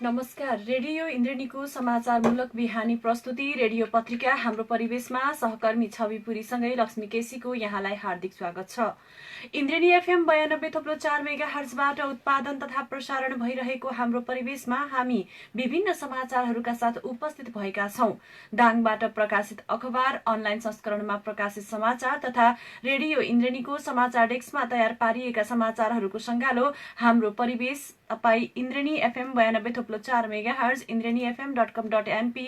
नमस्कार। रेडियो इन्द्रेणीको समाचारमूलक बिहानी प्रस्तुति रेडियो पत्रिका हाम्रो परिवेशमा सहकर्मी छविपुरीसँगै लक्ष्मी केसीको यहाँलाई हार्दिक स्वागत छ। इन्द्रेणी एफएम 92.4 मेगाहर्जबाट उत्पादन तथा प्रसारण भइरहेको हाम्रो परिवेशमा हामी विभिन्न समाचारहरूका साथ उपस्थित भएका छौं। दाङबाट प्रकाशित अखबार, अनलाइन संस्करणमा प्रकाशित समाचार तथा रेडियो इन्द्रेणीको समाचार डेस्कमा तयार पारिएका समाचारहरूको सङ्गालो हाम्रो परिवेश तपाई Indreni FM 92.4 megahertz, indrenifm.com.np,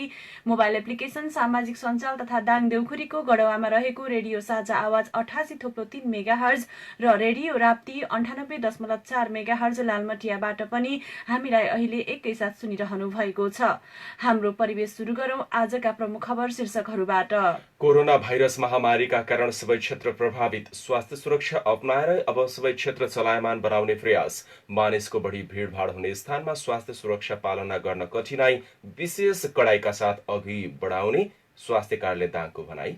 mobile application, सामाजिक सञ्जाल तथा दाङ देउखुरीको गडवामा रहेको रेडियो साझा आवाज 88.3 मेगाहर्ज र रेडियो राप्ती 98.4 मेगाहर्ज लालमटियाबाट पनि हामीलाई अहिले एकैसाथ सुनिरहनु भएको छ। हाम्रो परिवेश सुरु गरौं आजका प्रमुख खबर शीर्षकहरूबाट। कोरोना भाइरस महामारीका कारण सबै क्षेत्र प्रभावित, स्वास्थ्य सुरक्षा अपनाएर अब सबै क्षेत्र चलायमान बनाउने प्रयास, मानिसको बढी भीड़भाड़ हुने स्थानमा स्वास्थ्य सुरक्षा पालना गर्न कठिनाई, विशेष कडाइका साथ अघि बढाउने स्वास्थ्य कार्यालय दाङको भनाई।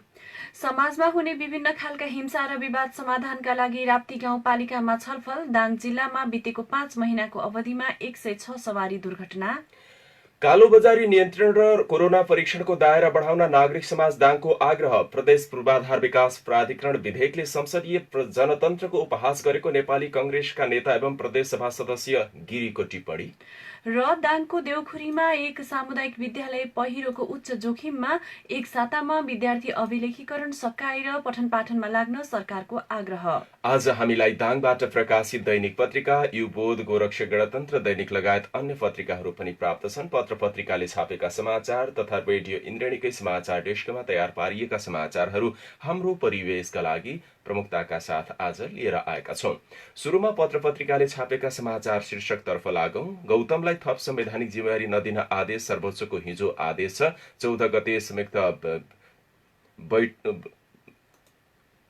समाजमा हुने विभिन्न खालका हिंसा र विवाद समाधानका लागि राप्ती गाउँपालिकामा छलफल, दाङ जिल्लामा बितेको 5 महिनाको अवधिमा 106 सवारी दुर्घटना। कालोबजारी नियन्त्रण र कोरोना परीक्षणको दायरा बढाउन नागरिक समाज दाङको आग्रह, प्रदेश पूर्वाधार विकास प्राधिकरण विधेयकले संसदीय जनतन्त्रको उपहास गरेको नेपाली कंग्रेसका नेता एवं प्रदेश सभा सदस्य गिरीको टिप्पणी। र दाङको देउखुरीमा एक सामुदायिक विद्यालय पहिरोको उच्च जोखिममा, एक सातामा विद्यार्थी अभिलेखीकरण सकाएर पठन पाठनमा लाग्न सरकारको आग्रह। आज हामीलाई दाङबाट प्रकाशित दैनिक पत्रिका, युवबोध, गोरक्ष गणतन्त्र दैनिक लगायत अन्य पत्रिकाहरू पनि प्राप्त छन्। पत्र पत्रिकाले छापेका समाचार तथा रेडियो इन्द्रेणीकै समाचार डेस्कमा तयार पारिएका समाचारहरू हाम्रो परिवेशका लागि प्रमुखताका साथ आज लिएर आएका छौं। सुरुमा पत्र पत्रिकाले छापेका समाचार शीर्षकतर्फ लागौं। गौतमलाई थप संवैधानिक जिम्मेवारी नदिन आदेश, सर्वोच्चको हिजो आदेश छ। 14 गते संयुक्त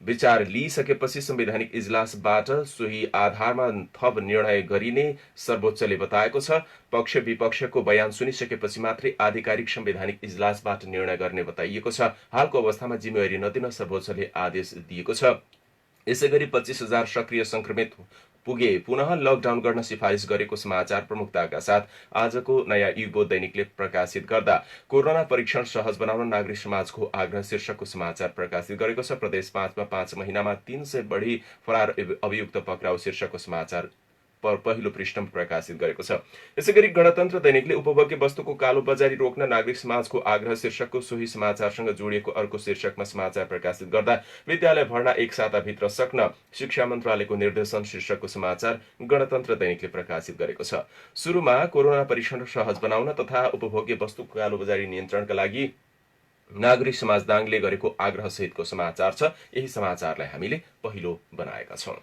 विचार लिइसकेपछि संवैधानिक इजलासबाट सोही आधारमा थप निर्णय गरिने सर्वोच्चले बताएको छ। पक्ष विपक्षको बयान सुनिसकेपछि मात्रै आधिकारिक संवैधानिक इजलासबाट निर्णय गर्ने बताइएको छ। हालको अवस्थामा जिम्मेवारी नदिन सर्वोच्चले आदेश दिएको छ। यसैगरी 25,000 सक्रिय संक्रमित पुगे पुनः लकडाउन गर्न सिफारिस गरेको समाचार प्रमुखताका साथ आजको नयाँ युवबोध दैनिकले प्रकाशित गर्दा कोरोना परीक्षण सहज बनाउन नागरिक समाजको आग्रह शीर्षकको समाचार प्रकाशित गरेको छ। प्रदेश 5 मा 5 महिनामा 300 बढी फरार अभियुक्त पक्राउ शीर्षकको समाचार पहिलो पृष्ठमा प्रकाशित गरेको छ। यसैगरी गणतन्त्र दैनिकले उपभोग्य वस्तुको कालो बजारी रोक्न नागरिक समाजको आग्रह शीर्षकको सोही समाचारसँग जोडिएको अर्को शीर्षकमा समाचार प्रकाशित गर्दा विद्यालय भर्ना एक साताभित्र सक्न शिक्षा मन्त्रालयको निर्देशन शीर्षकको समाचार गणतन्त्र दैनिकले प्रकाशित गरेको छ। सुरुमा कोरोना परीक्षण सहज बनाउन तथा उपभोग्य वस्तुको कालो बजारी नियन्त्रणका लागि नागरिक समाज दाङले गरेको आग्रह सहितको समाचार छ। यही समाचारलाई हामीले पहिलो बनाएका छौं।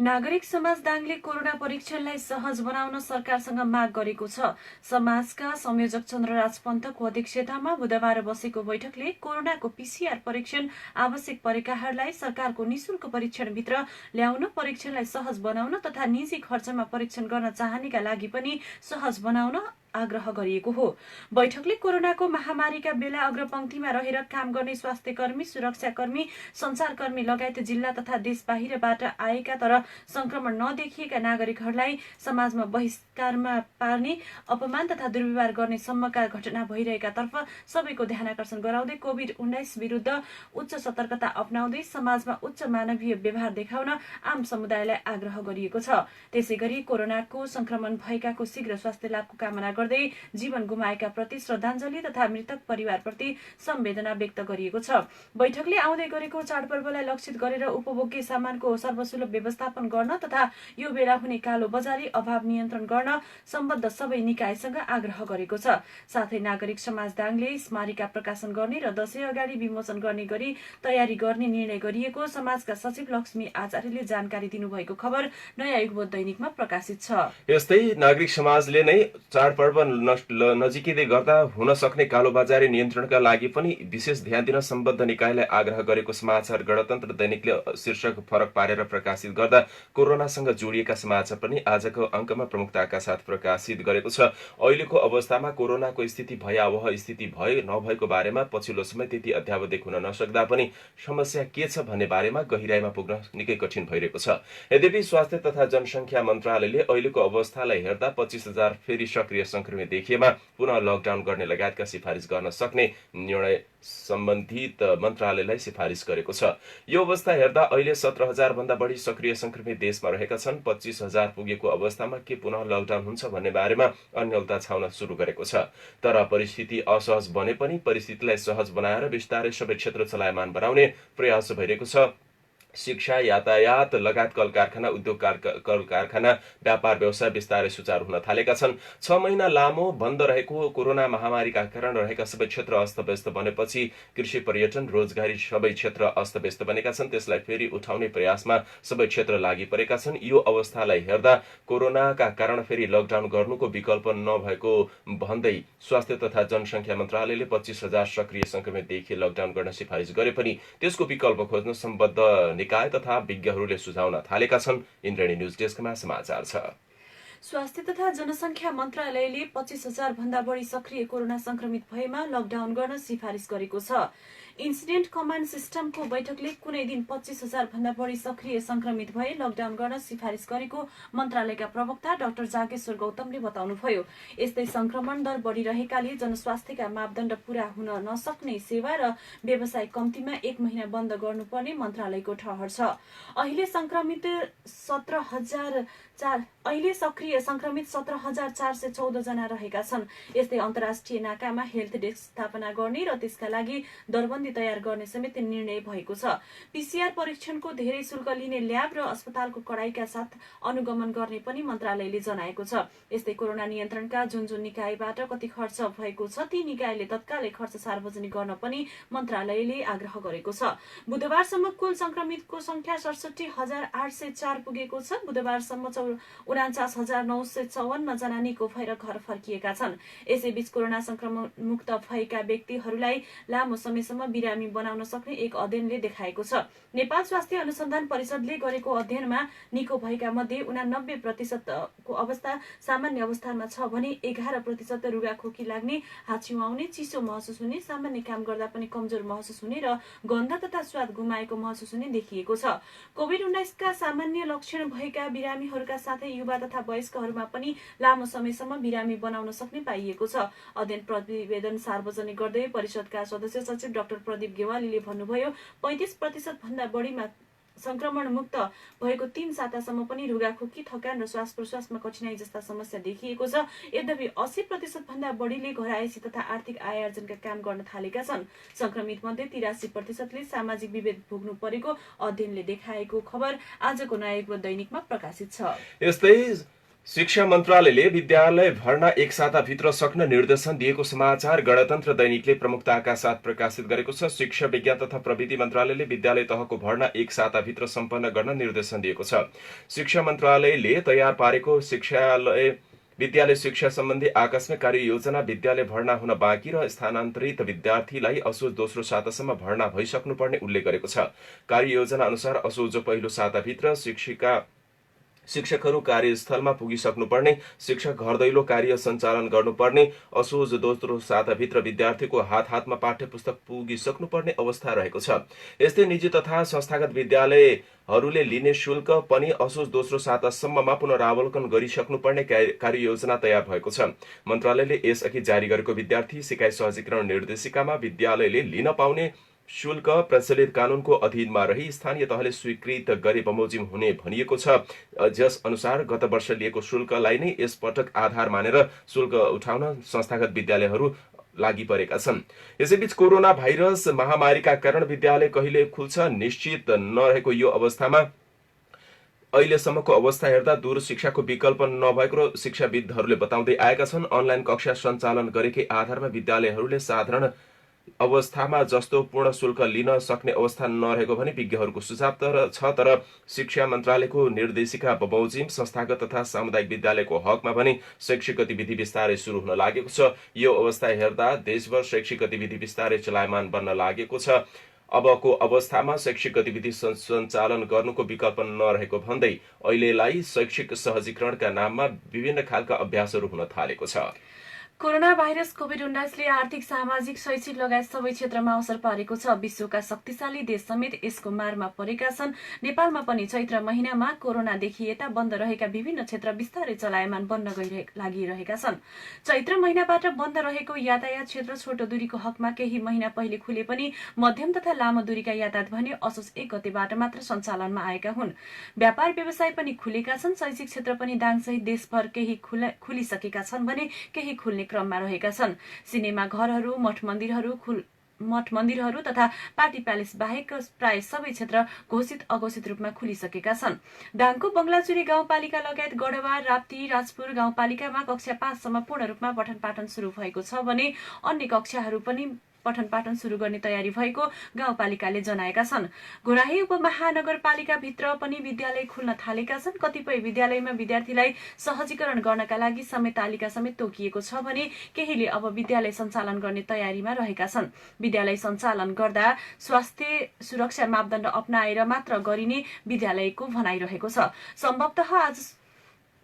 नागरिक समाज दाङले कोरोना परीक्षणलाई सहज बनाउन सरकारसँग माग गरेको छ। समाजका संयोजक चन्द्रराज पन्तको अध्यक्षतामा बुधबार बसेको बैठकले कोरोनाको पीसीआर परीक्षण आवश्यक परेकाहरूलाई सरकारको निशुल्क परीक्षणभित्र ल्याउन, परीक्षणलाई सहज बनाउन तथा निजी खर्चमा परीक्षण गर्न चाहनेका लागि पनि सहज बनाउन आग्रह गरिएको हो। बैठकले कोरोनाको महामारीका बेला अग्रपंक्तिमा रहेर काम गर्ने स्वास्थ्यकर्मी, सुरक्षाकर्मी, संचारकर्मी लगायत जिल्ला तथा देश बाहिरबाट आएका तर संक्रमण नदेखिएका नागरिकहरूलाई समाजमा बहिष्कारमा पार्ने, अपमान तथा दुर्व्यवहार गर्ने सम्मका घटना भइरहेकातर्फ सबैको ध्यानाकर्षण गराउँदै कोभिड-19 विरुद्ध उच्च सतर्कता अपनाउँदै समाजमा उच्च मानवीय व्यवहार देखाउन आम समुदायलाई आग्रह गरिएको छ। त्यसैगरी कोरोनाको संक्रमण भएकाको शीघ्र स्वास्थ्य लाभको कामना गर्दै जीवन गुमाएका प्रति श्रद्धाञ्जली तथा मृतक परिवारप्रति संवेदना व्यक्त गरिएको छ। बैठकले आउँदै गरेको चाडपर्वलाई लक्षित गरेर उपभोग्य सामानको सर्वसुलभ व्यवस्थापन गर्न तथा यो बेला हुने कालो बजारी अभाव नियन्त्रण गर्न सम्बद्ध सबै निकायसँग आग्रह गरेको छ। साथै नागरिक समाज दाङले स्मारिका प्रकाशन गर्ने र दशैं अगाडि विमोचन गर्ने गरी तयारी गर्ने निर्णय गरिएको समाजका सचिव लक्ष्मी आचार्यले जानकारी दिनुभएको खबर नयाँ युगबोध दैनिकमा प्रकाशित छ। यस्तै नागरिक समाजले नै चाडपर्व नजिकै गर्दा हुन सक्ने कालोबजारी नियन्त्रणका लागि पनि विशेष ध्यान दिन सम्बद्ध निकायलाई आग्रह गरेको समाचार गणतन्त्र दैनिकले शीर्षक फरक पारेर प्रकाशित गर्दा कोरोनासँग जोडिएका समाचार पनि आजको अङ्कमा प्रमुखताका साथ प्रकाशित गरेको छ। अहिलेको अवस्थामा कोरोनाको स्थिति भयावह स्थिति भए नभएको बारेमा पछिल्लो समय त्यति अध्यावधिक हुन नसक्दा पनि समस्या के छ भन्ने बारेमा गहिराईमा पुग्न निकै कठिन भइरहेको छ। यद्यपि स्वास्थ्य तथा जनसङ्ख्या मन्त्रालयले अहिलेको अवस्थालाई हेर्दा 25,000 फेरि सक्रिय संक्रमित देखिएमा पुनः लकडाउन गर्ने लगायतका सिफारिस गर्न सक्ने निर्णय सम्बन्धित मन्त्रालयलाई सिफारिस गरेको छ। यो अवस्था हेर्दा अहिले 17,000 भन्दा बढी सक्रिय संक्रमित देशमा रहेका छन्। 25,000 पुगेको अवस्थामा के पुनः लकडाउन हुन्छ भन्ने बारेमा अन्यलता छाउन सुरु गरेको छ। तर परिस्थिति असहज बने पनि परिस्थितिलाई सहज बनाएर बिस्तारै सबै क्षेत्र चलायमान बनाउने प्रयास भइरहेको छ। शिक्षा, यातायात लगायत कल कारखाना, उद्योग कल कारखाना, व्यापार व्यवसाय बिस्तारै सुचारू हुन थालेका छन्। 6 महिना लामो बन्द रहेको कोरोना महामारीका कारण रहेका सबै क्षेत्र अस्तव्यस्त बनेपछि कृषि, पर्यटन, रोजगारी सबै क्षेत्र अस्तव्यस्त बनेका छन्। त्यसलाई फेरि उठाउने प्रयासमा सबै क्षेत्र लागि परेका छन्। यो अवस्थालाई हेर्दा कोरोनाका कारण फेरि लकडाउन गर्नुको विकल्प नभएको भन्दै स्वास्थ्य तथा जनसङ्ख्या मन्त्रालयले 25,000 सक्रिय संक्रमितदेखि लकडाउन गर्न सिफारिस गरे पनि त्यसको विकल्प खोज्न सम्बद्ध निकाय तथा विज्ञहरूले सुझाउन थालेका छन्। इन्द्रेणी न्यूज डेस्कमा समाचार छ। स्वास्थ्य तथा जनसङ्ख्या मन्त्रालयले 25,000 भन्दा बढी सक्रिय कोरोना संक्रमित भएमा लकडाउन गर्न सिफारिस गरेको छ। इन्सिडेन्ट कमान्ड सिस्टमको बैठकले कुनै दिन 25,000 भन्दा बढी सक्रिय संक्रमित भए लकडाउन गर्न सिफारिस गरेको मन्त्रालयका प्रवक्ता डाक्टर जागेश्वर गौतमले बताउनुभयो। यस्तै संक्रमण दर बढिरहेकाले जनस्वास्थ्यका मापदण्ड पूरा हुन नसक्ने सेवा र व्यवसाय कम्तीमा 1 महिना बन्द गर्नुपर्ने मन्त्रालयको ठहर छ। अहिले सक्रिय संक्रमित 17,414 जना रहेका छन्। यस्तै अन्तर्राष्ट्रिय नाकामा हेल्थ डेस्क स्थापना गर्ने र त्यसका लागि दरबन्दी तयार गर्ने समेत निर्णय भएको छ। पीसीआर परीक्षणको धेरै शुल्क लिने ल्याब र अस्पतालको कडाइका साथ अनुगमन गर्ने पनि मन्त्रालयले जनाएको छ। यस्तै कोरोना नियन्त्रणका जुन जुन निकायबाट कति खर्च भएको छ ती निकायले तत्कालै खर्च सार्वजनिक गर्न पनि मन्त्रालयले आग्रह गरेको छ। बुधबारसम्म कुल संक्रमितको संख्या 67,804 पुगेको छ। बुधबारसम्म 49,954 जना निको भएर घर फर्किएका छन्। यसैबीच कोरोना संक्रमण मुक्त भएका व्यक्तिहरूलाई लामो समयसम्म बिरामी बनाउन सक्ने एक अध्ययनले देखाएको छ। नेपाल स्वास्थ्य अनुसन्धान परिषदले गरेको अध्ययनमा निको भएका मध्ये 89% को अवस्था सामान्य अवस्थामा छ भने 11% रुगाखोकी लाग्ने, हाछिउआउने, चिसो महसुस हुने, सामान्य काम गर्दा पनि कमजोर महसुस हुने र गन्ध तथा स्वाद गुमाएको महसुस हुने देखिएको छ। कोभिड-19 का सामान्य लक्षण भएका बिरामीहरूका साथै युवा तथा वयस्कहरूमा पनि लामो समयसम्म बिरामी बनाउन सक्ने पाइएको छ। अध्ययन प्रतिवेदन सार्वजनिक गर्दै परिषदका सदस्य सचिव डाक्टर प्रदीप गेवालीले भन्नुभयो, 35% भन्दा बढीमा संक्रमण मुक्त भएको 3 सातासम्म पनि रुगाखोकी, थकान र श्वास प्रश्वासमा कठिनाई जस्ता समस्या देखिएको छ। यद्यपि 80% भन्दा बढीले घरआयसी तथा आर्थिक आय आर्जनका काम गर्न थालेका छन्। संक्रमित मध्ये 83%ले सामाजिक विभेद भोग्नु परेको अध्ययनले देखाएको खबर आजको नयाँ युग दैनिकमा प्रकाशित छ। यस्तै शिक्षा मन्त्रालयले विद्यालय भर्ना 1 साताभित्र सक्न निर्देशन दिएको समाचार गणतन्त्र दैनिकले प्रमुखताका साथ प्रकाशित गरेको छ। शिक्षा विज्ञान तथा प्रविधि मन्त्रालयले विद्यालय तहको भर्ना 1 साताभित्र सम्पन्न गर्न निर्देशन दिएको छ। शिक्षा मन्त्रालयले तयार पारेको विद्यालय शिक्षा सम्बन्धी आकस्मिक कार्ययोजना विद्यालय भर्ना हुन बाँकी र स्थानान्तरित विद्यार्थीलाई असोज दोस्रो सातासम्म भर्ना भइसक्नुपर्ने उल्लेख गरेको छ। कार्ययोजना अनुसार असोज पहिलो साताभित्र शिक्षकहरू कार्यस्थलमा पुगिसक्नुपर्ने, शिक्षक घर दैलो कार्य सञ्चालन गर्नुपर्ने, असोज दोस्रो साताभित्र विद्यार्थीको हातमा पाठ्यपुस्तक पुगिसक्नुपर्ने अवस्था रहेको छ। यस्तै निजी तथा संस्थागत विद्यालयहरूले लिने शुल्क पनि असोज दोस्रो सातासम्ममा पुनरावलोकन गरिसक्नुपर्ने कार्ययोजना तयार भएको छ। मन्त्रालयले यसअघि जारी गरेको विद्यार्थी सिकाइ सहजीकरण निर्देशिकामा विद्यालयले लिन पाउने शुल्क प्रचलित कानूनको अधीनमा रही स्थानीय तहले स्वीकृत गरे बमोजिम हुने भनिएको छ। जस अनुसार गत वर्ष लिएको शुल्कलाई नै यसपटक आधार मानेर शुल्क उठाउन संस्थागत विद्यालयहरू लागि परेका छन्। यसैबीच कोरोना भाइरस महामारीका कारण विद्यालय कहिले खुल्छ निश्चित नरहेको यो अवस्थामा अहिलेसम्मको अवस्था हेर्दा दूर शिक्षाको विकल्प नभएको शिक्षाविदहरूले बताउँदै आएका छन्। अनलाइन कक्षा सञ्चालन गरेकै आधारमा विद्यालयहरूले साधारण अवस्थामा जस्तो पूर्ण शुल्क लिन सक्ने अवस्था नरहेको भने विज्ञहरूको सुझाव तर शिक्षा मन्त्रालयको निर्देशिका बमोजिम संस्थागत तथा सामुदायिक विद्यालयको हकमा पनि शैक्षिक गतिविधि बिस्तारै सुरु हुन लागेको छ। यो अवस्था हेर्दा देशभर शैक्षिक गतिविधि बिस्तारै चलायमान बन्न लागेको छ। अबको अवस्थामा शैक्षिक गतिविधि सञ्चालन गर्नुको विकल्प नरहेको भन्दै अहिलेलाई शैक्षिक सहजीकरणका नाममा विभिन्न खालका अभ्यासहरू हुन थालेको छ। कोरोना भाइरस कोभिड-19ले आर्थिक, सामाजिक, शैक्षिक लगायत सबै क्षेत्रमा असर पारेको छ। विश्वका शक्तिशाली देश समेत यसको मारमा परेका छन्। नेपालमा पनि चैत्र महिनामा कोरोनादेखि यता बन्द रहेका विभिन्न क्षेत्र बिस्तारै चलायमान बन्न लागिरहेका छन्। चैत्र महिनाबाट बन्द रहेको यातायात क्षेत्र छोटो दूरीको हकमा केही महिना पहिले खुले पनि मध्यम तथा लामो दूरीका यातायात भने असोज 1 गतेबाट मात्र सञ्चालनमा आएका हुन्। व्यापार व्यवसाय पनि खुलेका छन्। शैक्षिक क्षेत्र पनि दाङसहित देशभर केही खुलिसकेका छन् भने केही खुल्ने क्रममा रहेका छन्। सिनेमा घरहरू, मठ मन्दिरहरू तथा पार्टी प्यालेस बाहेक प्राय सबै क्षेत्र घोषित अघोषित रूपमा खुलिसकेका छन्। दाङको बङ्गलाचुरी गाउँपालिका लगायत गढवा, राप्ती, राजपुर गाउँपालिकामा कक्षा 5 सम्म पूर्ण रूपमा पठन पाठन सुरु भएको छ भने अन्य कक्षाहरू पनि पठन पाठन सुरु गर्ने तयारी भएको गाउँपालिकाले जनाएका छन्। घोराही उपमहानगरपालिकाभित्र पनि विद्यालय खुल्न थालेका छन्। कतिपय विद्यालयमा विद्यार्थीलाई सहजीकरण गर्नका लागि समय तालिका समेत तोकिएको छ भने केहीले अब विद्यालय सञ्चालन गर्ने तयारीमा रहेका छन्। विद्यालय सञ्चालन गर्दा स्वास्थ्य सुरक्षा मापदण्ड अपनाएर मात्र गरिने विद्यालयको भनाइरहेको छ।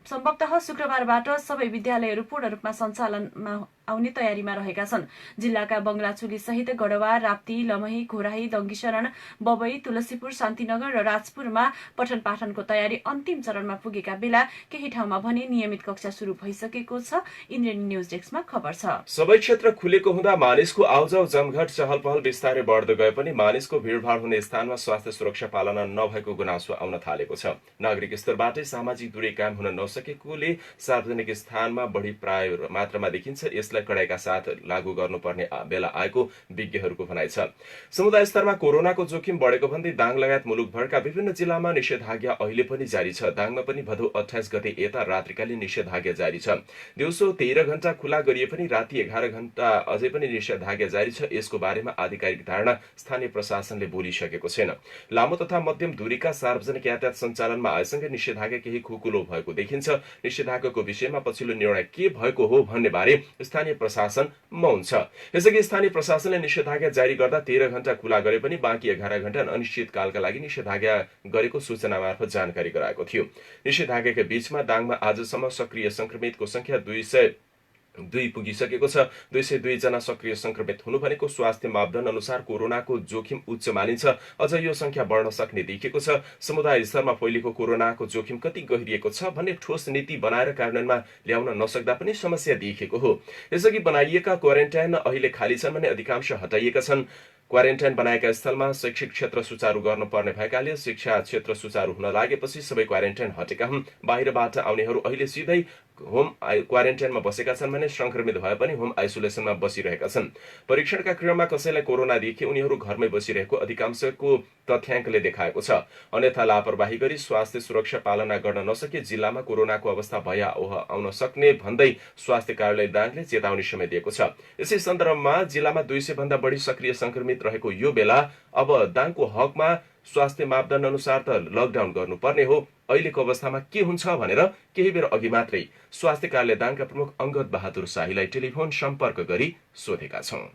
सम्भवतः शुक्रबारबाट सबै विद्यालयहरू पूर्ण रूपमा सञ्चालनमा आउने तयारीमा रहेका छन्। जिल्लाका बङ्गलाचुली सहित गढवा, राप्ती, लमही, घोराही, दङ्गीशरण, बबई, तुलसीपुर, शान्तिनगर र राजपुरमा पठन पाठनको तयारी अन्तिम चरणमा पुगेका बेला केही ठाउँमा भने नियमित कक्षा सुरु भइसकेको छ। इन्द्रेणी न्यूज डेस्कमा खबर छ। सबै क्षेत्र खुलेको हुँदा मानिसको आउजाउ जमघट चहल पहल बिस्तारै बढ्दै गए पनि मानिसको भिडभाड हुने स्थानमा स्वास्थ्य सुरक्षा पालना नभएको गुनासो आउन थालेको छ। नागरिक स्तरबाटै सामाजिक दूरी कायम हुन नसकेकोले सार्वजनिक स्थानमा बढी प्राय मात्रामा देखिन्छ। यसलाई कडाइका साथ लागू गर्नुपर्ने बेला आएको विज्ञहरूको भनाइ छ। समुदाय स्तरमा कोरोनाको जोखिम बढेको भन्दै दाङ लगायत मुलुकभरका विभिन्न जिल्लामा निषेधाज्ञा अहिले पनि जारी छ। दाङमा पनि भदौ 28 गते यता रात्रिकालीन निषेधाज्ञा जारी छ। दिउँसो 13 घण्टा खुला गरिए पनि राति 11 घण्टा अझै पनि निषेधाज्ञा जारी छ। यसको बारेमा आधिकारिक धारणा स्थानीय प्रशासनले बोलिसकेको छैन। लामो तथा मध्यम दूरीका सार्वजनिक यातायात सञ्चालनमा आएसँगै निषेधाज्ञा केही खुकुलो भएको देखिन्छ। निषेधाज्ञाको विषयमा पछिल्लो निर्णय के भएको हो भन्ने बारे स्थानीय प्रशासन मौन छ। यसअघि स्थानीय प्रशासनले निषेधाज्ञा जारी गर्दा 13 घण्टा खुला गरे पनि बाँकी 11 घण्टा अनिश्चित कालका लागि निषेधाज्ञा गरेको सूचना मार्फत जानकारी गराएको थियो। निषेधाज्ञाका बीचमा दाङमा आजसम्म सक्रिय संक्रमितको संख्या 202 पुगिसकेको छ। 202 जना सक्रिय संक्रमित हुनु भनेको स्वास्थ्य मापदण्ड अनुसार कोरोनाको जोखिम उच्च मानिन्छ। अझ यो संख्या बढ्न सक्ने देखिएको छ। समुदाय स्तरमा फैलिएको कोरोनाको जोखिम कति गहिरिएको छ भन्ने ठोस नीति बनाएर कार्यान्वयनमा ल्याउन नसक्दा पनि समस्या देखिएको हो। यसअघि बनाइएका क्वारेन्टाइन अहिले खाली छन् भने अधिकांश हटाइएका छन्। क्वारेन्टाइन बनाएका स्थलमा शैक्षिक क्षेत्र सुचारू गर्नुपर्ने भएकाले शिक्षा क्षेत्र सुचारू हुन लागेपछि सबै क्वारेन्टाइन हटेका हुन्। बाहिरबाट आउनेहरू अहिले सिधै होम क्वारेन्टाइनमा बसेका छन् भने संक्रमित भए पनि होम आइसोलेसनमा बसिरहेका छन्। परीक्षणका क्रममा कसैलाई कोरोना देखे उनीहरू घरमै बसिरहेको अधिकांशको तथ्याङ्कले देखाएको छ। अन्यथा लापरवाही गरी स्वास्थ्य सुरक्षा पालना गर्न नसके जिल्लामा कोरोनाको अवस्था भयावह आउन सक्ने भन्दै स्वास्थ्य कार्यालय दाङले चेतावनी समेत दिएको छ। यसै सन्दर्भमा जिल्लामा 200 भन्दा बढी सक्रिय संक्रमित रहेको यो बेला अब दाङको हकमा स्वास्थ्य मापदण्ड अनुसार त लकडाउन गर्नुपर्ने हो। अहिलेको अवस्थामा के हुन्छ भनेर केही बेर अघि मात्रै स्वास्थ्य कार्यालय दाङका प्रमुख अंगद बहादुर शाहीलाई टेलिफोन सम्पर्क गरी सोधेका छौं।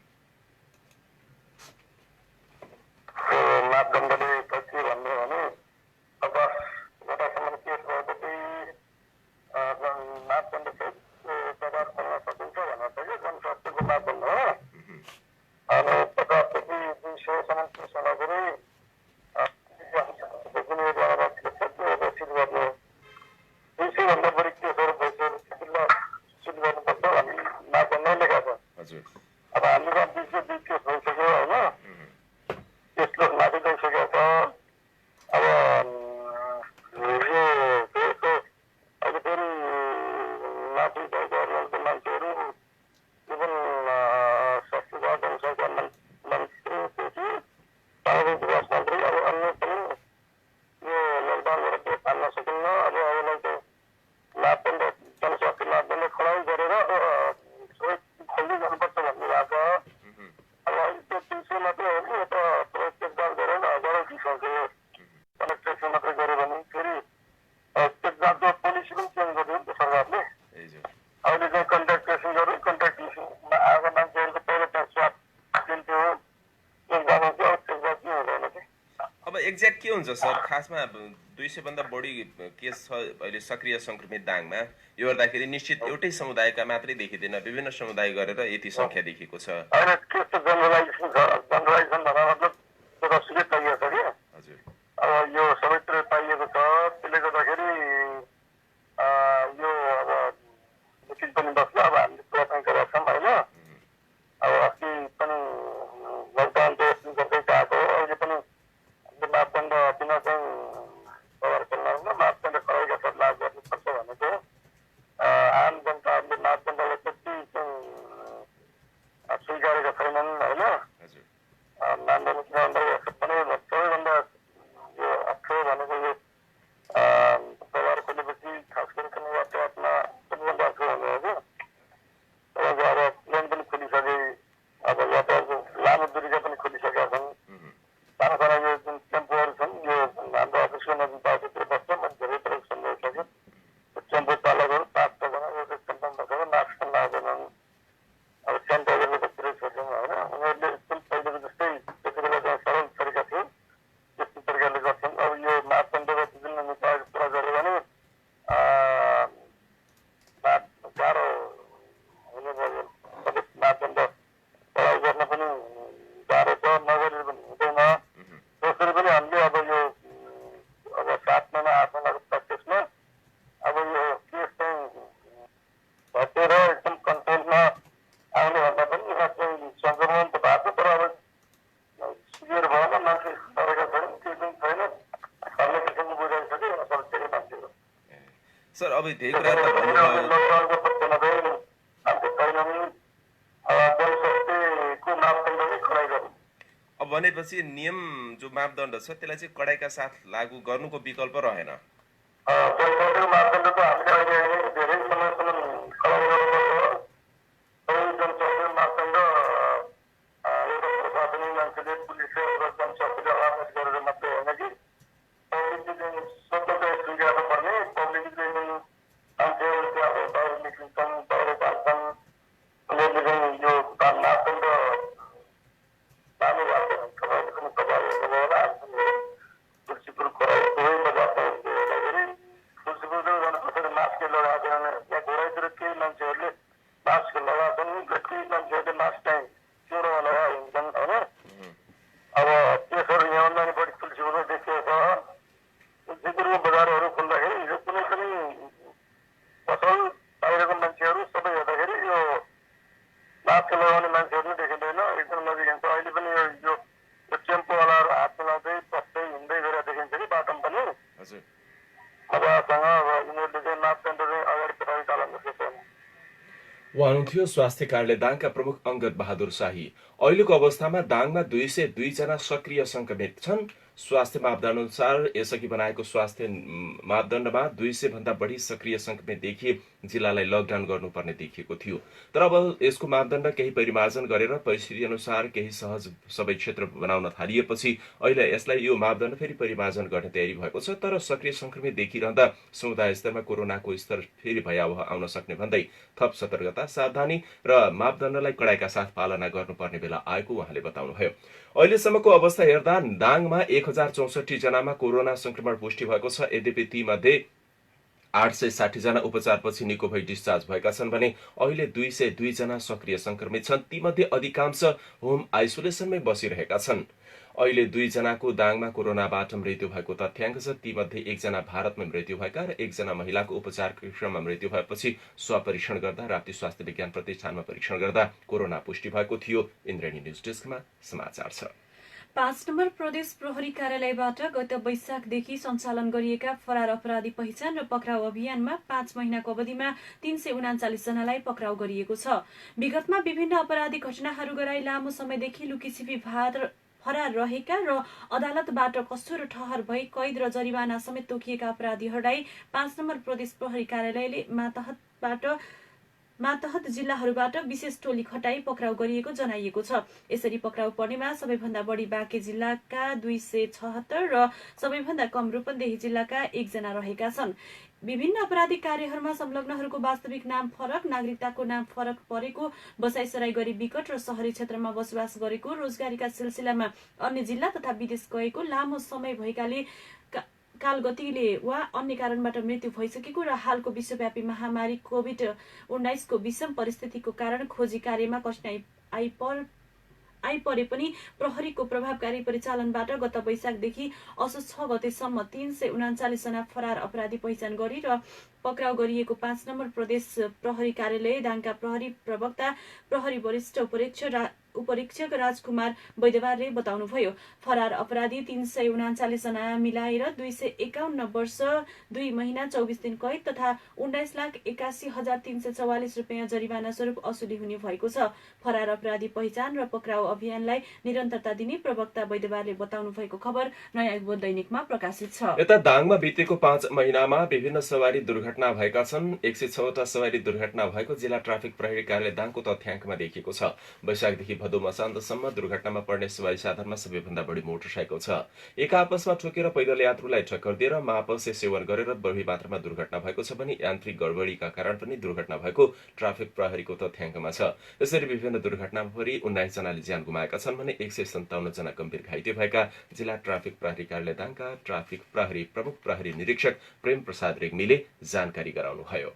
अब हामीले एक्ज्याक्ट के हुन्छ सर? खासमा 200 भन्दा बढी केस छ अहिले सक्रिय संक्रमित दाङमा। यो हेर्दाखेरि निश्चित एउटै समुदायका मात्रै देखिँदैन, विभिन्न समुदाय गरेर यति संख्या देखिएको छ। होइन केस त जनरलाइजेसन छ, जनरलाइजेसन भन्दा मतलब जतासुकै पाइएको छ कि हजुर अब यो सबैतिर पाइएको छ। त्यसले गर्दाखेरि यो अब मिटिङ पनि बस्ला। अब हामीले प्रयत्न गरेका छौँ होइन। अब अस्ति पनि लकडाउनको गर्दै गएको हो। अहिले पनि हामीले मापदण्ड बिना चाहिँ व्यवहार गर्न मापदण्ड कडाइका साथ लागू गर्नुपर्छ भनेको आम जनताहरूले मापदण्डलाई त्यति चाहिँ स्वीकारेका छैनन् होइन। हजुर मान्दैन किन भन्दा पनि सबैभन्दा यो अप्ठ्यारो भनेको यो व्यवहार खोलेपछि खास गरिकन यातायातमा सबैभन्दा अप्ठ्यारो हुने हो कि तपाईँको अब प्लेन पनि खोलिसके, अब यातायातको लामो दूरीका पनि खोलिसकेका छन्। साना साना यो जुन टेम्पोहरू छन् यो हाम्रो अफिसको नजिक बाटोतिर बस्छ। मैले धेरै प्रयोग सम्झाइसकेँ। टेम्पो चालकहरू 5 जना एउटा टेम्पोमा बसेर मास्क पनि लगाउँदैनन्। अब सेनिटाइजरले त पुरै छोड्छौँ होइन। उनीहरूले एकदम पहिलेको जस्तै त्यति बेला चाहिँ सरल तरिका थियो त्यस्तो तरिकाले गर्छन्। अब यो मापदण्डको विभिन्न निकायको कुरा गऱ्यो भने गाह्रो हुने भयो। सबै मापदण्ड कडाइ गर्न पनि गाह्रो छ, नगरेर पनि हुँदैन। दोस्रो पनि हामीले अब यो अब 7 महिना 8 महिनाको प्र्याक्टिसमा अब यो केस चाहिँ घटेर एकदम कन्ट्रोलमा आउने भन्दा पनि यहाँ चाहिँ सङ्क्रमण त भएको छ, तर अब सिभियर भएन, मान्छे सरेका छैन, केही पनि छैन, भन्ने किसिमको बुझाइसक्यो सबै धेरै मान्छेहरू। सर अब धेरै कुरा त भन्नुभयो। लकडाउनको पक्षमा चाहिँ मान्छे छैनन्। अब जनस्वास्थ्यको मापदण्ड नै कडाइ गर्नु। अब भनेपछि नियम जो मापदण्ड छ त्यसलाई चाहिँ कडाइका साथ लागू गर्नुको विकल्प रहेन। जनस्वास्थ्यको मापदण्ड त हामीले अहिले धेरै समयसम्म कडाइ गर्नुपर्छ। सबै जनस्वास्थ्यको मापदण्ड एउटा प्रशासनिक मान्छेले पुलिसले र जनस्वास्थ्यले अवेरनेस गरेर मात्रै होइन कि पब्लिकले चाहिँ स्वतन्त्र स्वीकार्नुपर्ने। पब्लिकले चाहिँ मान्छेहरू चाहिँ अब बाहिर निस्किन्छन्, बाहिर जान्छन्, उनीहरूले चाहिँ यो मापदण्ड लानु भएको हुन्छ। तपाईँले पनि तपाईँहरू होला तुलसीपुर खोराई दुवैमा जाँदाखेरि तुलसीपुर जानुपर्छ मास्क लगाएको छैन। यहाँ घोराइतिर केही मान्छेहरूले मास्क लगाएको छन्, केही मान्छेहरूले मास्क चाहिँ चोरोमा लगाएर हिँड्छन् होइन। अब केसहरू यहाँभन्दा नि बढी तुलसीपुरमा देखिएको छ। तुलसीपुरको बजारहरू खुल्दाखेरि हिजो कुनै पनि पसल बाहिरको मान्छेहरू सबै हेर्दाखेरि यो मास्क लगाउने मान्छेहरू नै देखिँदैन, एकदम नजिक हिँड्छ। अहिले पनि यो टेम्पोवालाहरू हात मिलाउँदै बस्दै हिँड्दै गरेर देखिन्छ कि बाटोमा पनि हजुर मजासँग। अब यिनीहरूले चाहिँ मापदण्ड चाहिँ अगाडि बढाउने चालन जस्तो छैन। उहाँ हुनुहुन्थ्यो स्वास्थ्य कार्यालय दाङका प्रमुख अङ्गद बहादुर शाही। अहिलेको अवस्थामा दाङमा 202 जना सक्रिय संक्रमित छन्। स्वास्थ्य मापदण्ड अनुसार यसअघि बनाएको स्वास्थ्य मापदण्डमा 200 भन्दा बढी सक्रिय संक्रमित देखिए जिल्लालाई लकडाउन गर्नुपर्ने देखिएको थियो। तर अब यसको मापदण्ड केही परिमार्जन गरेर परिस्थिति अनुसार केही सहज सबै क्षेत्र बनाउन थालिएपछि अहिले यसलाई यो मापदण्ड फेरि परिमार्जन गर्ने तयारी भएको छ। तर सक्रिय संक्रमित देखिरहँदा समुदाय स्तरमा कोरोनाको स्तर फेरि भयावह आउन सक्ने भन्दै थप सतर्कता, सावधानी र मापदण्डलाई कडाइका साथ पालना गर्नुपर्ने बेला आएको उहाँले बताउनुभयो। अहिलेसम्मको अवस्था हेर्दा दाङमा 1064 जनामा कोरोना संक्रमण पुष्टि भएको छ। यद्यपि तीमध्ये 860 जना उपचारपछि निको भई डिस्चार्ज भएका छन् भने अहिले 202 जना सक्रिय संक्रमित छन्। तीमध्ये अधिकांश होम आइसोलेसनमै बसिरहेका छन्। अहिले 2 जनाको दाङमा कोरोनाबाट मृत्यु भएको तथ्याङ्क छ। तीमध्ये 1 जना भारतमा मृत्यु भएका र 1 जना महिलाको उपचारको क्रममा मृत्यु भएपछि स्वाब परीक्षण गर्दा राप्ती स्वास्थ्य विज्ञान प्रतिष्ठानमा परीक्षण गर्दा कोरोना पुष्टि भएको थियो। इन्द्रेणी न्यूज डेस्कमा समाचार छ। 5 नम्बर प्रदेश प्रहरी कार्यालयबाट गत वैशाखदेखि सञ्चालन गरिएका फरार अपराधी पहिचान र पक्राउ अभियानमा 5 महिनाको अवधिमा 339 जनालाई पक्राउ गरिएको छ। विगतमा विभिन्न अपराधिक घटनाहरू गराई लामो समयदेखि लुकीछिपी फरार रहेका र अदालतबाट कठोर ठहर भई कैद र जरिवाना समेत तोकिएका अपराधीहरूलाई 5 नम्बर प्रदेश प्रहरी कार्यालयले मातहतबाट मातहत जिल्लाहरूबाट विशेष टोली खटाई पक्राउ गरिएको जनाइएको छ। यसरी पक्राउ पर्नेमा सबैभन्दा बढी बाँके जिल्लाका 276 र सबैभन्दा कम रूपन्देही जिल्लाका 1 जना रहेका छन्। विभिन्न आपराधिक कार्यहरूमा संलग्नहरूको वास्तविक नाम फरक, नागरिकताको नाम फरक परेको, बसाइसराई गरी विकट र शहरी क्षेत्रमा बसोबास गरेको, रोजगारीका सिलसिलामा अन्य जिल्ला तथा विदेश गएको, लामो समय भएकाले कालगतिले वा अन्य कारणबाट मृत्यु भइसकेको र हालको विश्वव्यापी महामारी कोभिड-19 को विषम परिस्थितिको कारण खोजी कार्यमा कठिनाई आइपरे पनि प्रहरीको प्रभावकारी परिचालनबाट गत वैशाखदेखि असोज 6 गतेसम्म 339 जना फरार अपराधी पहिचान गरी र पक्राउ गरिएको 5 नम्बर प्रदेश प्रहरी कार्यालय दाङका प्रहरी प्रवक्ता प्रहरी वरिष्ठ उपरीक्षक राजकुमार वैद्यवारले बताउनुभयो। फरार अपराधी 339 जना मिलाएर 251 वर्ष 2 महिना 24 दिन कैद तथा 19,81,344 रुपियाँ जरिवाना स्वरूप असुली हुने भएको छ। फरार अपराधी पहिचान र पक्राउ अभियानलाई निरन्तरता दिने प्रवक्ता वैद्यवारले बताउनु भएको खबर नयाँ युगबोध दैनिकमा प्रकाशित छ। यता दाङमा बितेको 5 महिनामा विभिन्न सवारी दुर्घटना भएका छन्। 106 वटा सवारी दुर्घटना भएको जिल्ला ट्राफिक प्रहरी कार्यालय दाङको तथ्याङ्कमा देखिएको छ। वैशाखदेखि भदौ मसान्तसम्म दुर्घटनामा पर्ने सवारी साधनमा सबैभन्दा बढी मोटरसाइकल छ। एक आपसमा ठोकेर पैदल यात्रुलाई टक्कर दिएर मापसे सेवन गरेर बढी मात्रामा दुर्घटना भएको छ भने यान्त्रिक गडबडीका कारण पनि दुर्घटना भएको ट्राफिक प्रहरीको तथ्याङ्कमा छ। यसरी विभिन्न दुर्घटनामा परि 19 जनाले ज्यान गुमाएका छन् भने 157 जना गम्भीर घाइते भएका जिल्ला ट्राफिक प्रहरी कार्यालय दाङका ट्राफिक प्रहरी प्रमुख प्रहरी निरीक्षक प्रेम प्रसाद रेग्मीले जानकारी गराउनुभयो।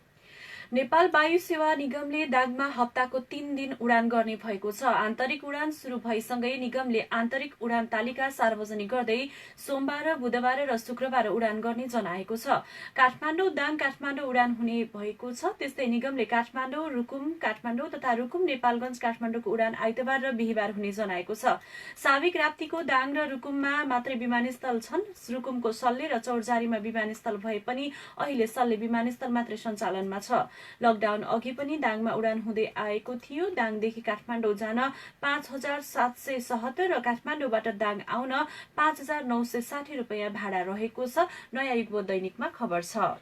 नेपाल वायु सेवा निगमले दाङमा हप्ताको 3 दिन उडान गर्ने भएको छ। आन्तरिक उडान सुरु भएसँगै निगमले आन्तरिक उडान तालिका सार्वजनिक गर्दै सोमबार, बुधबार र शुक्रबार उडान गर्ने जनाएको छ। काठमाडौँ दाङ काठमाडौँ उडान हुने भएको छ। त्यस्तै निगमले काठमाडौँ रुकुम काठमाडौँ तथा रुकुम नेपालगञ्ज काठमाडौँको उडान आइतबार र बिहीबार हुने जनाएको छ। साविक राप्तीको दाङ र रुकुममा मात्रै विमानस्थल छन्। रुकुमको सल्ले र चौरजारीमा विमानस्थल भए पनि अहिले सल्ले विमानस्थल मात्रै सञ्चालनमा छ। लकडाउन अघि पनि दाङमा उडान हुँदै आएको थियो। दाङदेखि काठमाडौँ जान 5,770 र काठमाडौँबाट दाङ आउन 5,960 रुपियाँ भाडा रहेको छ। नयाँ युगबोध दैनिकमा खबर छ।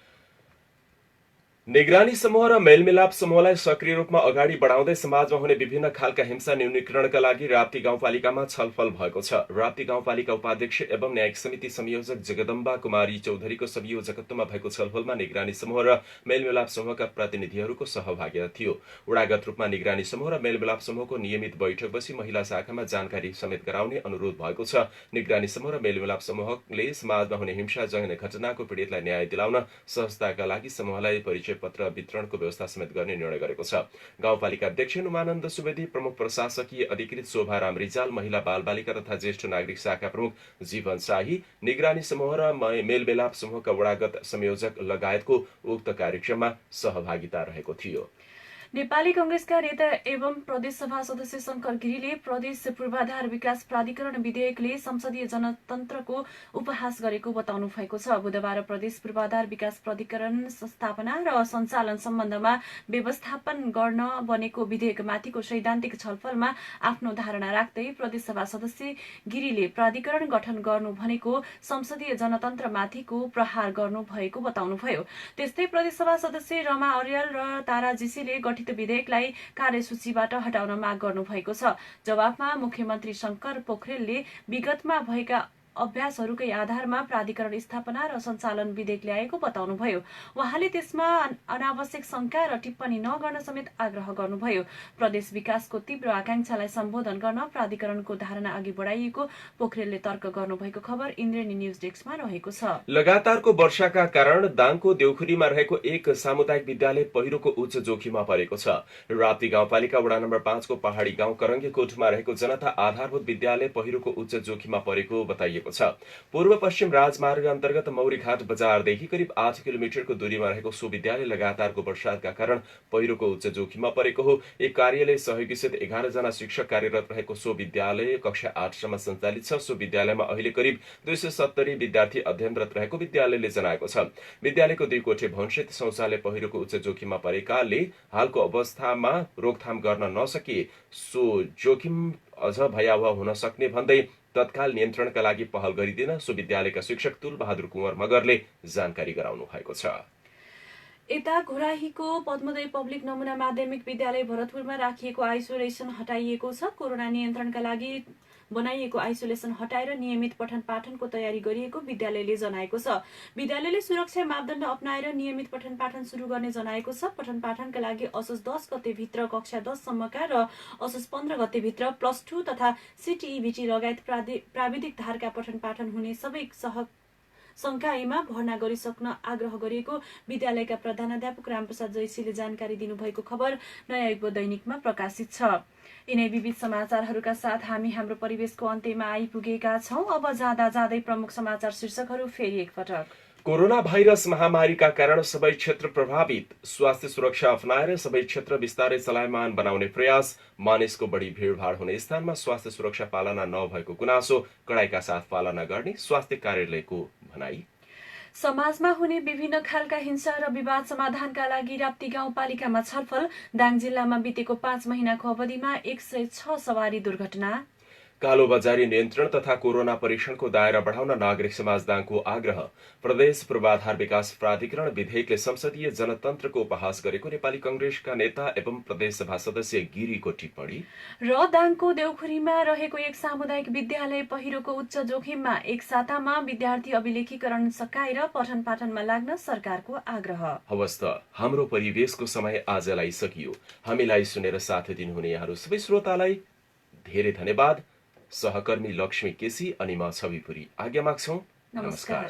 निगरानी समूह र मेलमिलाप समूहलाई सक्रिय रूपमा अगाडि बढाउँदै समाजमा हुने विभिन्न खालका हिंसा न्यूनीकरणका लागि राप्ती गाउँपालिकामा छलफल भएको छ। राप्ती गाउँपालिका उपाध्यक्ष एवं न्यायिक समिति संयोजक जगदम्बा कुमारी चौधरीको संयोजकत्वमा भएको छलफलमा निगरानी समूह र मेलमिलाप समूहका प्रतिनिधिहरूको सहभागिता थियो। उडागत रूपमा निगरानी समूह र मेलमिलाप समूहको नियमित बैठक बसी महिला शाखामा जानकारी समेत गराउने अनुरोध भएको छ। निगरानी समूह र मेलमिलाप समूहले समाजमा हुने हिंसाजन्य घटनाको पीडितलाई न्याय दिलाउन सहजताका लागि समूहलाई परिचय पत्र वितरणको व्यवस्था समेत गर्ने निर्णय गरेको छ। गाउँपालिका अध्यक्ष नुमानन्द सुवेदी, प्रमुख प्रशासकीय अधिकृत शोभाराम रिजाल, महिला बालबालिका तथा ज्येष्ठ नागरिक शाखा प्रमुख जीवन शाही, निगरानी समूह र मेलमिलाप समूहका वडागत संयोजक लगायतको उक्त कार्यक्रममा सहभागिता रहेको थियो। नेपाली कंग्रेसका नेता एवं प्रदेश सभा सदस्य शंकर गिरीले प्रदेश पूर्वाधार विकास प्राधिकरण विधेयकले संसदीय जनतन्त्रको उपहास गरेको बताउनु भएको छ। बुधबार प्रदेश पूर्वाधार विकास प्राधिकरण स्थापना र सञ्चालन सम्बन्धमा व्यवस्थापन गर्न बनेको विधेयकमाथिको सैद्धान्तिक छलफलमा आफ्नो धारणा राख्दै प्रदेश सभा सदस्य गिरीले प्राधिकरण गठन गर्नु भनेको संसदीय जनतन्त्रमाथिको प्रहार गर्नु भएको बताउनुभयो। त्यस्तै प्रदेश सभा सदस्य रमा अर्याल र तारा जीसीले विधेयकलाई कार्यसूचीबाट हटाउन माग गर्नु भएको छ। जवाफमा मुख्यमन्त्री शंकर पोखरेलले विगतमा भएका अभ्यासहरूकै आधारमा प्राधिकरण स्थापना र सञ्चालन विधेयक ल्याएको बताउनुभयो। उहाँले त्यसमा अनावश्यक शंका र टिप्पणी नगर्न समेत आग्रह गर्नुभयो। प्रदेश विकासको तीव्र आकांक्षालाई सम्बोधन गर्न प्राधिकरणको धारणा अघि बढाइएको पोखरेलले तर्क गर्नुभएको खबर इन्द्रेणी न्यूज डेस्कमा रहेको छ। लगातारको वर्षाका कारण दाङको देउखुरीमा रहेको एक सामुदायिक विद्यालय पहिरोको उच्च जोखिममा परेको छ। राप्ती गाउँपालिका वडा नम्बर 5 को पहाडी गाउँ करङ्गे कोठमा रहेको जनता आधारभूत विद्यालय पहिरोको उच्च जोखिममा परेको बताइएको छ। पूर्व पश्चिम राजमार्ग अन्तर्गत मौरीघाट बजारदेखि करिब 8 किलोमिटरको दूरीमा रहेको सो विद्यालय लगातारको वर्षाका कारण पहिरोको उच्च जोखिममा परेको हो। एक कार्यालय सहयोगीसहित 11 जना शिक्षक कार्यरत रहेको सो विद्यालय कक्षा 8 सम्म सञ्चालित छ। सो विद्यालयमा अहिले करिब 270 विद्यार्थी अध्ययनरत रहेको विद्यालयले जनाएको छ। विद्यालयको 2 कोठे भवनसहित शौचालय पहिरोको उच्च जोखिममा परेकाले हालको अवस्थामा रोकथाम गर्न नसके सो जोखिम अझ भयावह हुन सक्ने भन्दै तत्काल नियन्त्रणका लागि पहल गरिदिन सो विद्यालयका शिक्षक तुल बहादुर कुँवर मगरले जानकारी गराउनु भएको छ। यता घोराहीको पद्मोदय पब्लिक नमुना माध्यमिक विद्यालय भरतपुरमा राखिएको आइसोलेसन हटाइएको छ। कोरोना नियन्त्रणका लागि बनाइएको आइसोलेसन हटाएर नियमित पठन पाठनको तयारी गरिएको विद्यालयले जनाएको छ। विद्यालयले सुरक्षा मापदण्ड अपनाएर नियमित पठन पाठन सुरु गर्ने जनाएको छ। पठन पाठनका लागि असोज 10 गतेभित्र कक्षा 10 सम्मका र असोज 15 गतेभित्र +2 तथा सिटिईबिटी लगायत प्राविधिक धारका पठन पाठन हुने सबै संकायमा भर्ना गरिसक्न आग्रह गरिएको विद्यालयका प्रधानाध्यापक रामप्रसाद जैसीले जानकारी दिनुभएको खबर नयाँ युग दैनिकमा प्रकाशित छ। यिनै विविध समाचारहरूका साथ हामी हाम्रो परिवेशको अन्त्यमा आइपुगेका छौं। अब जाँदा जाँदै प्रमुख समाचार शीर्षकहरू फेरि एकपटक। कोरोना भाइरस महामारीका कारण सबै क्षेत्र प्रभावित, स्वास्थ्य सुरक्षा अपनाएर सबै क्षेत्र बिस्तारै चलायमान बनाउने प्रयास, मानिसको बढी भीड़भाड़ हुने स्थानमा स्वास्थ्य सुरक्षा पालना नभएको गुनासो, कडाइका साथ पालना गर्ने स्वास्थ्य कार्यालयको भनाई। समाजमा हुने विभिन्न खालका हिंसा र विवाद समाधानका लागि राप्ती गाउँपालिकामा छलफल। दाङ जिल्लामा बितेको 5 महिनाको अवधिमा 106 सवारी दुर्घटना। कालोबजारी नियन्त्रण तथा कोरोना परीक्षणको दायरा बढाउन नागरिक समाज दाङको आग्रह। प्रदेश पूर्वाधार विकास प्राधिकरण विधेयकले संसदीय जनतन्त्रको उपहास गरेको नेपाली कंग्रेसका नेता एवं प्रदेशसभा सदस्य गिरीको टिप्पणी। र दाङको देउखुरीमा रहेको एक सामुदायिक विद्यालय पहिरोको उच्च जोखिममा, एक सातामा विद्यार्थी अभिलेखीकरण सकाएर पठन पाठनमा लाग्न सरकारको आग्रह। हवस् त हाम्रो परिवेशको समय आजलाई सकियो। हामीलाई सुनेर साथ दिनुहुने यहाँहरू सबै श्रोतालाई धेरै धन्यवाद। सहकर्मी लक्ष्मी केसी अनि म छविपुरी आज्ञा माग्छौं। नमस्कार।